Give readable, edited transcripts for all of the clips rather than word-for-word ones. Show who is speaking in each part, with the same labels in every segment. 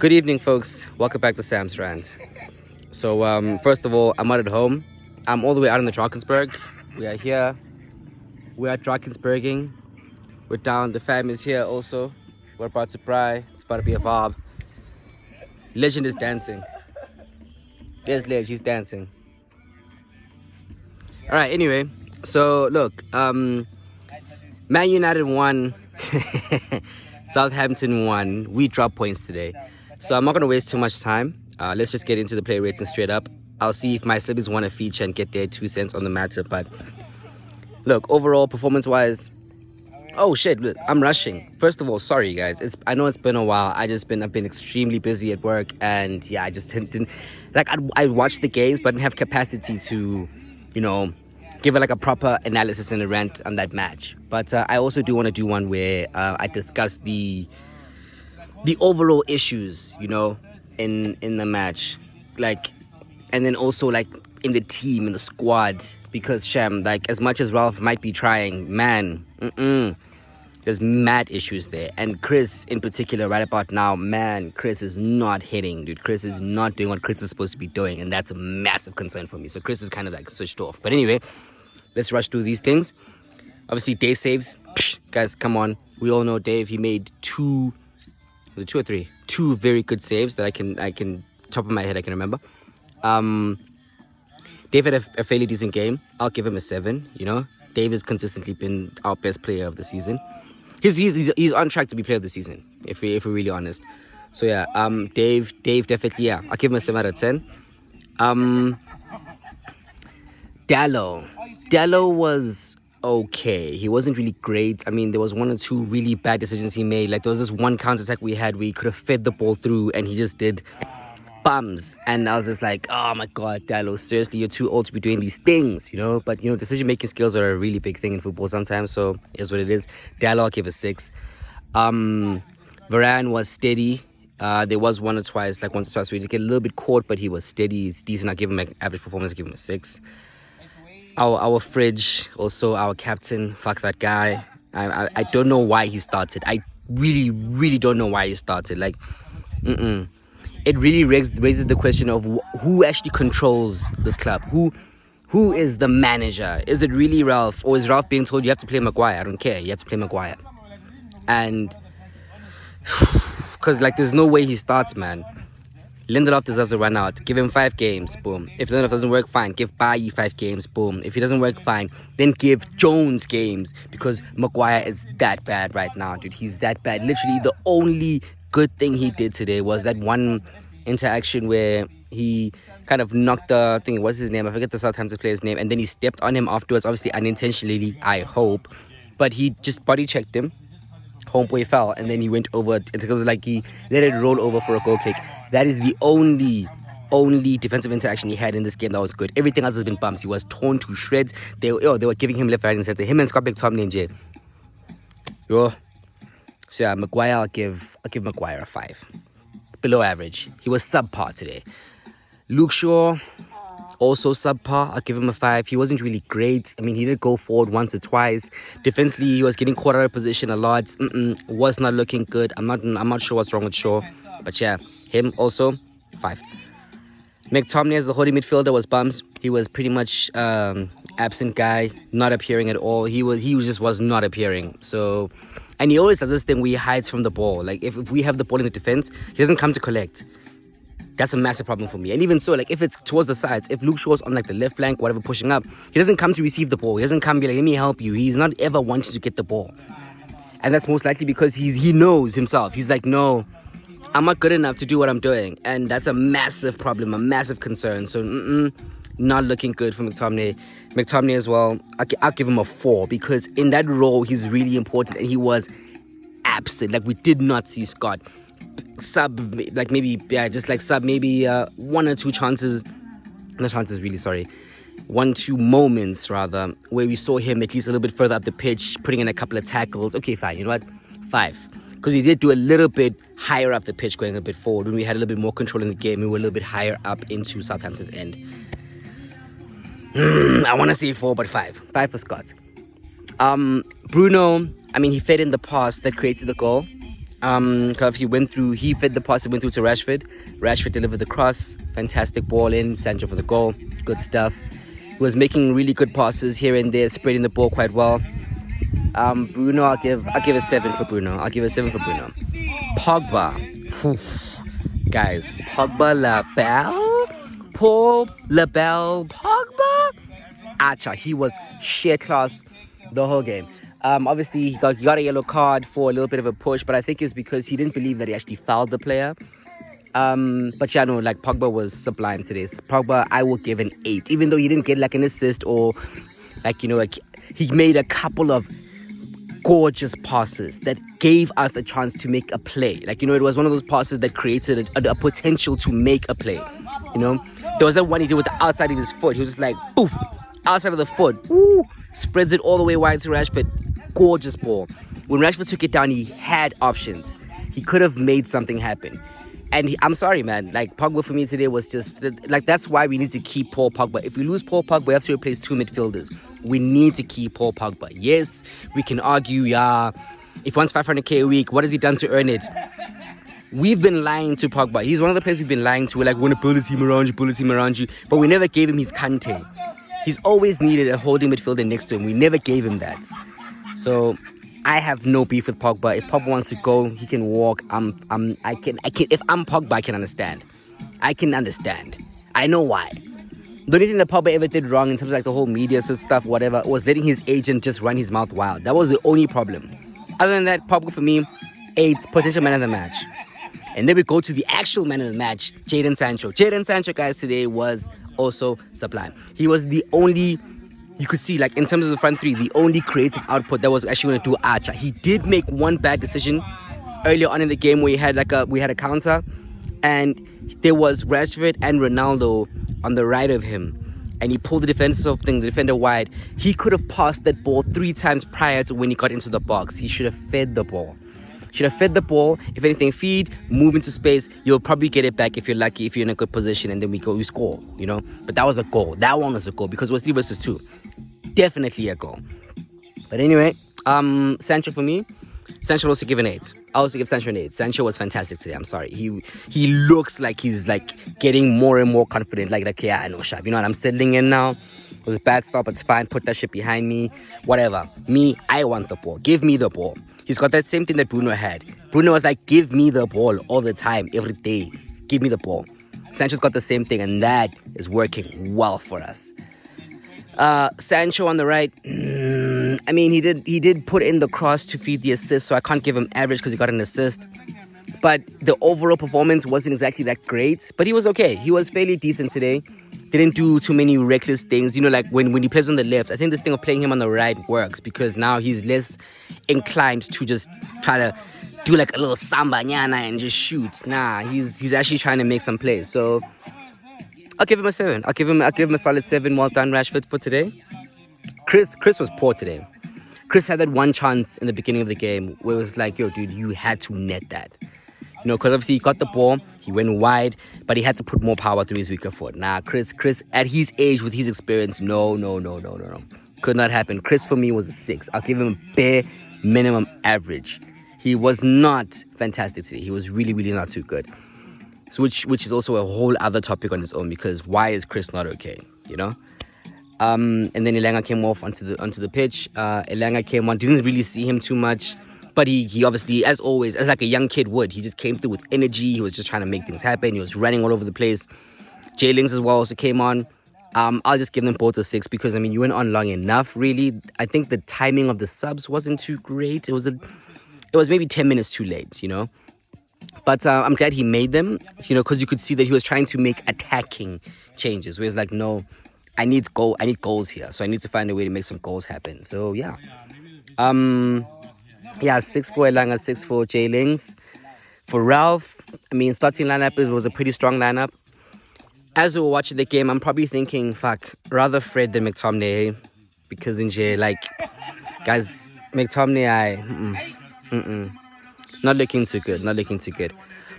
Speaker 1: Good evening, folks. Welcome back to Sam's Rant. So, first of all, I'm not at home. I'm all the way out in the Drakensburg. We are here. We are Drakensburging. We're down. The fam is here also. We're about to pry. It's about to be a vibe. Legend is dancing. There's Ledge. He's dancing. All right. Anyway, so look. Man United won. Southampton won. We dropped points today. So I'm not going to waste too much time. Let's just get into the player rating straight up. I'll see if my Slibbies want to feature and get their 2 cents on the matter. But look, overall, performance-wise, oh shit, look, I'm rushing. First of all, sorry guys. I know it's been a while. I've been extremely busy at work, and yeah, I just didn't like I watched the games, but didn't have capacity to, give it like a proper analysis and a rant on that match. But I also do want to do one where I discuss the overall issues, in the match, and then also in the team, in the squad, because Sham, as much as Ralph might be trying, man, there's mad issues there. And Chris in particular right about now, man, Chris is not hitting, dude. Chris is not doing what Chris is supposed to be doing, and that's a massive concern for me. So Chris is kind of switched off. But anyway, let's rush through these things. Obviously, Dave saves. Guys, come on. We all know Dave. He made two or three? Two very good saves that I can top of my head I can remember. Dave had a fairly decent game. I'll give him a 7. Dave has consistently been our best player of the season. He's on track to be player of the season, if we're really honest. So yeah, Dave definitely, yeah, I'll give him a 7 out of 10. Dallo was okay. He wasn't really great. I mean, there was 1 or 2 really bad decisions he made. There was this one counter-attack we had where he could have fed the ball through, and he just did bums. And I was just like, oh my God, Dallo, seriously, you're too old to be doing these things, But, decision-making skills are a really big thing in football sometimes, so here's what it is. Dallo, I'll give a 6. Varane was steady. There was once or twice where he did get a little bit caught, but he was steady. It's decent. I'll give him an average performance. I'll give him a 6. Our fridge, also our captain, fuck that guy. I don't know why he started. I really, really don't know why he started. It really raises the question of who actually controls this club. Who is the manager? Is it really Ralph? Or is Ralph being told you have to play Maguire? I don't care. You have to play Maguire. And because there's no way he starts, man. Lindelof deserves a run out. Give him 5 games. Boom. If Lindelof doesn't work, fine. Give Bailly 5 games. Boom. If he doesn't work, fine. Then give Jones games, because Maguire is that bad right now, dude. He's that bad. Literally, the only good thing he did today was that one interaction where he kind of knocked the thing. What's his name? I forget the Southampton player's name. And then he stepped on him afterwards, obviously unintentionally, I hope. But he just body checked him. Homeboy fell, and then he went over because he let it roll over for a goal kick. That is the only defensive interaction he had in this game that was good. Everything else has been bumps. He was torn to shreds. They were giving him left, right, and center. Him and Scott McTominay in jail. So yeah, Maguire, I'll give Maguire a 5. Below average. He was subpar today. Luke Shaw, also subpar. I'll give him a 5. He wasn't really great. I mean, he did go forward once or twice. Defensively, he was getting caught out of position a lot. Was not looking good. I'm not sure what's wrong with Shaw, but yeah, him also 5. McTominay as the holding midfielder was bums. He was pretty much absent guy, not appearing at all. He just was not appearing. So, and he always does this thing where he hides from the ball. If we have the ball in the defense, he doesn't come to collect. That's a massive problem for me. And even so, if it's towards the sides, if Luke Shaw's on the left flank, whatever, pushing up, he doesn't come to receive the ball. He doesn't come be like, let me help you. He's not ever wanting to get the ball. And that's most likely because he knows himself. He's like, no, I'm not good enough to do what I'm doing. And that's a massive problem, a massive concern. So, not looking good for McTominay. McTominay as well, I'll give him a 4, because in that role, he's really important, and he was absent. We did not see Scott sub, sub maybe 1 or 2 chances, not chances really, sorry, 1-2 moments rather, where we saw him at least a little bit further up the pitch, putting in a couple of tackles. Okay, fine, you know what, 5. Because he did do a little bit higher up the pitch, going a bit forward. When we had a little bit more control in the game, we were a little bit higher up into Southampton's end. I want to say 4, but 5. 5 for Scott. Bruno, I mean, he fed in the pass that created the goal. Because he fed the pass, it went through to Rashford. Rashford delivered the cross, fantastic ball in, Sancho for the goal, good stuff. He was making really good passes here and there, spreading the ball quite well. Bruno, I'll give a 7 for Bruno. Pogba, whew. Guys, Pogba Paul Labelle, Pogba. Acha, he was sheer class the whole game. Obviously, he got a yellow card for a little bit of a push, but I think it's because he didn't believe that he actually fouled the player. But yeah, no, like Pogba was sublime today. Pogba, I will give an 8, even though he didn't get like an assist or like he made a couple of gorgeous passes that gave us a chance to make a play. Like it was one of those passes that created a potential to make a play. There was that one he did with the outside of his foot. He was just like, poof, outside of the foot, woo, spreads it all the way wide to Rashford. Gorgeous ball. When Rashford took it down, he had options. He could have made something happen. And I'm sorry, man. Like, Pogba for me today was just like, that's why we need to keep Paul Pogba. If we lose Paul Pogba, we have to replace 2 midfielders. We need to keep Paul Pogba. Yes, we can argue, yeah, if he wants 500k a week, what has he done to earn it? We've been lying to Pogba. He's one of the players we've been lying to. We're like, we want to build a team around you. But we never gave him his Kante. He's always needed a holding midfielder next to him. We never gave him that. So I have no beef with Pogba. If Pogba wants to go, he can walk. I can. If I'm Pogba, I can understand. I know why. The only thing that Pogba ever did wrong in terms of like the whole media stuff, whatever, was letting his agent just run his mouth wild. That was the only problem. Other than that, Pogba for me, 8, potential man of the match. And then we go to the actual man of the match, Jadon Sancho. Jadon Sancho, guys, today was also sublime. He was the only, you could see, like, in terms of the front three, the only creative output that was actually going to do Archer. He did make one bad decision earlier on in the game where we had a counter, and there was Rashford and Ronaldo on the right of him, and he pulled the defender wide. He could have passed that ball 3 times prior to when he got into the box. He should have fed the ball. If anything, feed, move into space. You'll probably get it back if you're lucky, if you're in a good position, and then we score, But that was a goal. That one was a goal because it was 3 versus 2. Definitely a goal. But anyway, Sancho for me, Sancho will also give an 8. I'll also give Sancho an 8. Sancho was fantastic today. I'm sorry. He looks like he's like getting more and more confident. Like yeah, I know, Shab. I'm settling in now. It was a bad stop. It's fine. Put that shit behind me. Whatever. Me, I want the ball. Give me the ball. He's got that same thing that Bruno had. Bruno was like, give me the ball all the time, every day. Give me the ball. Sancho's got the same thing, and that is working well for us. Sancho on the right, I mean, he did put in the cross to feed the assist, so I can't give him average because he got an assist. But the overall performance wasn't exactly that great, but he was okay. He was fairly decent today. Didn't do too many reckless things. Like when he plays on the left, I think this thing of playing him on the right works because now he's less inclined to just try to do like a little samba nyana and just shoot. Nah, he's actually trying to make some plays. So I'll give him a 7. I'll give him a solid 7. Well done, Rashford, for today. Chris was poor today. Chris had that one chance in the beginning of the game where it was like, yo, dude, you had to net that. Because obviously he got the ball, he went wide, but he had to put more power through his weaker foot. Nah, Chris, at his age, with his experience, no. Could not happen. Chris, for me, was a 6. I'll give him a bare minimum average. He was not fantastic today. He was really, really not too good. So which is also a whole other topic on its own, because why is Chris not okay, And then Elanga came off onto the pitch. Elanga came on, didn't really see him too much. But he obviously, as always, as like a young kid would, he just came through with energy. He was just trying to make things happen. He was running all over the place. Jay Lings as well also came on. I'll just give them both a 6 because, you went on long enough, really. I think the timing of the subs wasn't too great. It was maybe 10 minutes too late, But I'm glad he made them, because you could see that he was trying to make attacking changes. Where it's like, no, I need goals here. So I need to find a way to make some goals happen. So, yeah. 6 for Elanga, 6 for Jay Lings. For Ralph, starting lineup was a pretty strong lineup. As we were watching the game, I'm probably thinking, fuck, rather Fred than McTominay. Because in Jay, guys, McTominay, not looking too good.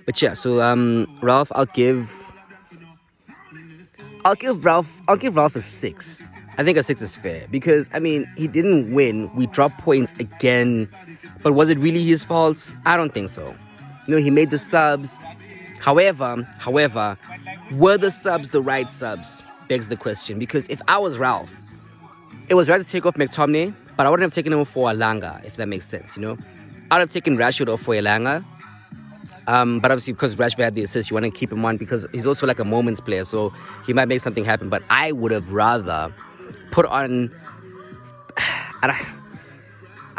Speaker 1: But yeah, so Ralph, I'll give Ralph a 6. I think a 6 is fair because, I mean, he didn't win. We dropped points again. But was it really his fault? I don't think so. You know, he made the subs. However, were the subs the right subs? Begs the question. Because if I was Ralph, it was right to take off McTominay, but I wouldn't have taken him for Elanga, if that makes sense, you know? I'd have taken Rashford off for Elanga. But obviously, because Rashford had the assist, you want to keep him on because he's also like a moments player, so he might make something happen. But I would have rather put on...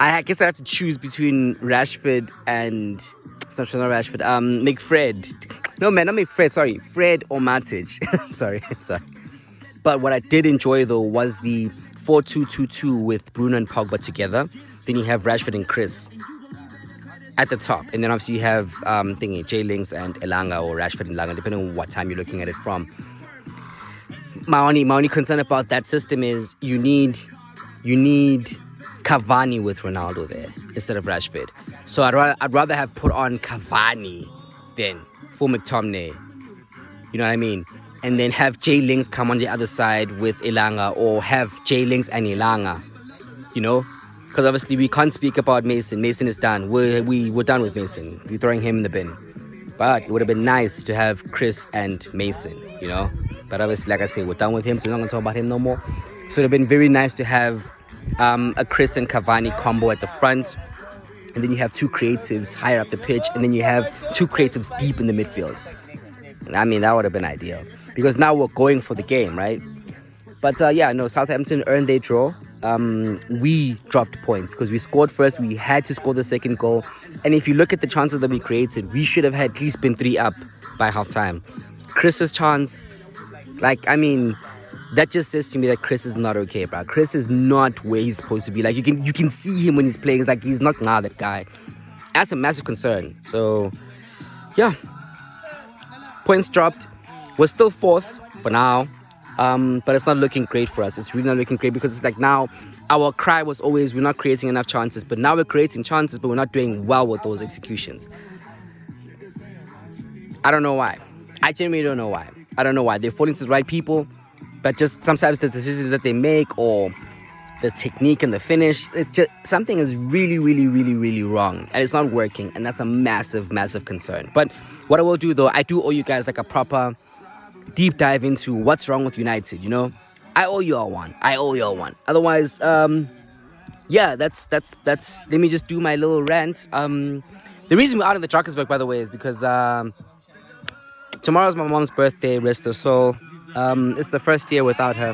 Speaker 1: I guess I have to choose between Rashford and... It's not Rashford. McFred. No, man, not McFred. Sorry. Fred or Matic. I'm sorry. But what I did enjoy, though, was the 4-2-2-2 with Bruno and Pogba together. Then you have Rashford and Chris at the top. And then obviously you have Jay Links and Elanga, or Rashford and Elanga, depending on what time you're looking at it from. My only concern about that system is you need Cavani with Ronaldo there instead of Rashford. So I'd rather have put on Cavani than for McTominay. You know what I mean? And then have Jay Links come on the other side with Elanga, or have Jay Links and Elanga. You know? Because obviously we can't speak about Mason. Mason is done. We're done with Mason. We're throwing him in the bin. But it would have been nice to have Chris and Mason, you know? But obviously, like I said, we're done with him, so we're not going to talk about him no more. So it would have been very nice to have a Chris and Cavani combo at the front. And then you have two creatives higher up the pitch. And then you have two creatives deep in the midfield. I mean, that would have been ideal. Because now we're going for the game, right? But Southampton earned their draw. We dropped points because we scored first. We had to score the second goal. And if you look at the chances that we created, we should have had at least been 3 up by halftime. Chris's chance, that just says to me that Chris is not okay, bro. Chris is not where he's supposed to be. Like, you can see him when he's playing. It's like he's not that guy. That's a massive concern. So, yeah. Points dropped. We're still 4th for now. But it's not looking great for us. It's really not looking great because it's like now our cry was always we're not creating enough chances. But now we're creating chances, but we're not doing well with those executions. I don't know why. I genuinely don't know why. I don't know why. They're falling to the right people. But just sometimes the decisions that they make, or the technique and the finish, it's just something is really, really, really, really wrong. And it's not working. And that's a massive, massive concern. But what I will do, though, I do owe you guys like a proper deep dive into what's wrong with United, you know? I owe you all one. Otherwise, that's let me just do my little rant. The reason we're out of the Drakensburg, by the way, is because tomorrow's my mom's birthday, rest her soul. It's the first year without her.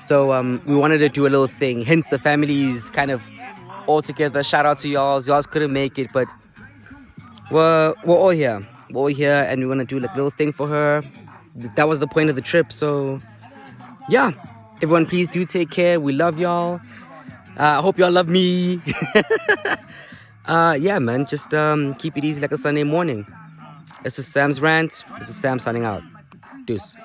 Speaker 1: So we wanted to do a little thing. Hence the family's kind of all together. Shout out to y'all. Y'all couldn't make it, but we're all here. We're all here, and we want to do like a little thing for her. That was the point of the trip. So yeah, everyone, please do take care. We love y'all. I hope y'all love me. Yeah, man, just keep it easy like a Sunday morning. This is Sam's rant. This is Sam signing out. Deuce.